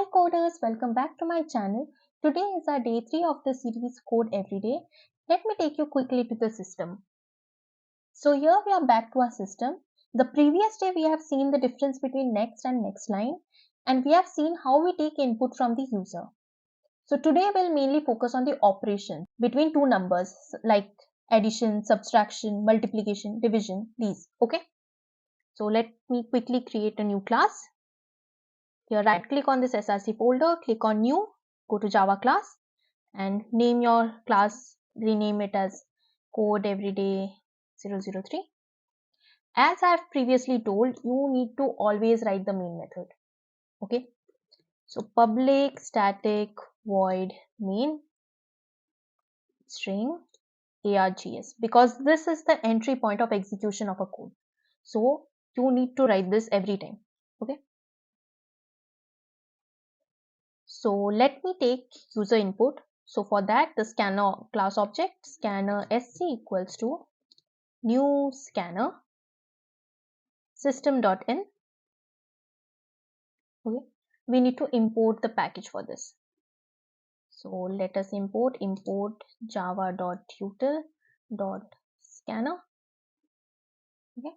Hi coders, welcome back to my channel. Today is our day 3 of the series Code Everyday. Let me take you quickly to the system. So here we are back to our system. The previous day we have seen the difference between next and next line, and we have seen how we take input from the user. So today we'll mainly focus on the operations between two numbers like addition, subtraction, multiplication, division, these. Okay. So let me quickly create a new class. Here right click on this src folder, click on new, go to Java class and name your class, rename it as Code Everyday 003. As I have previously told, you need to always write the main method. Okay. So public static void main string args, because this is the entry point of execution of a code. So you need to write this every time. Okay. So let me take user input. So for that, the scanner class object scanner sc equals to new scanner system.in. Okay, we need to import the package for this. So let us import java.util.Scanner. Okay,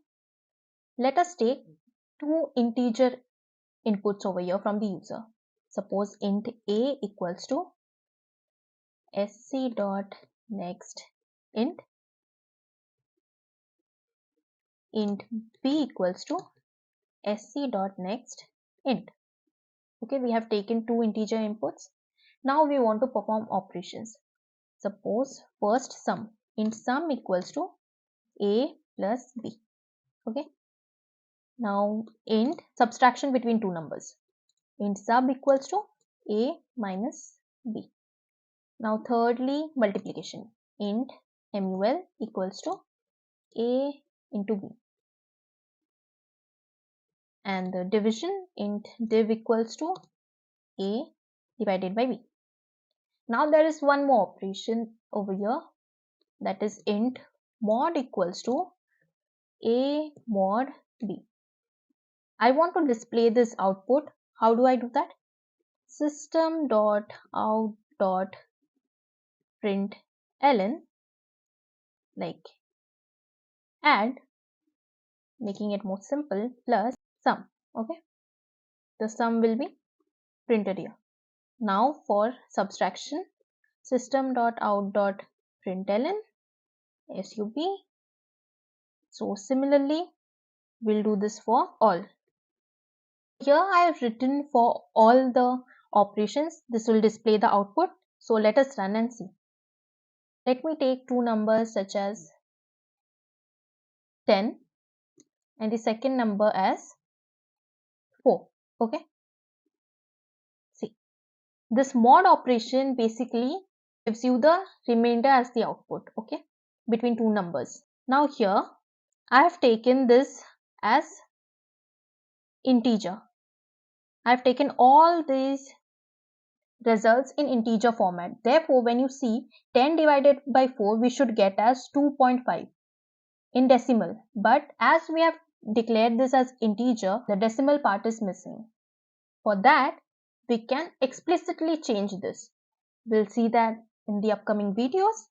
let us take two integer inputs over here from the user. Suppose int a equals to sc.nextInt, int b equals to sc.nextInt. Okay, we have taken two integer inputs. Now we want to perform operations. Suppose first sum, int sum equals to a plus b. Okay, now int subtraction between two numbers, int sub equals to a minus b. Now thirdly, multiplication, int mul equals to a into b, and the division, int div equals to a divided by b. Now there is one more operation over here, that is int mod equals to a mod b. I want to display this output. How do I do that? System.out.println, like add, making it more simple, plus sum. Okay, the sum will be printed here. Now for subtraction, system.out.println sub. So similarly we'll do this for all. Here I have written for all the operations. This will display the output. So let us run and see. Let me take two numbers such as 10 and the second number as 4. Okay. See, this mod operation basically gives you the remainder as the output. Okay, between two numbers. Now here I have taken this as integer. I have taken all these results in integer format. Therefore, when you see 10 divided by 4, we should get as 2.5 in decimal. But as we have declared this as integer, the decimal part is missing. For that, we can explicitly change this. We'll see that in the upcoming videos.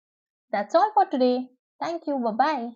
That's all for today. Thank you. Bye-bye.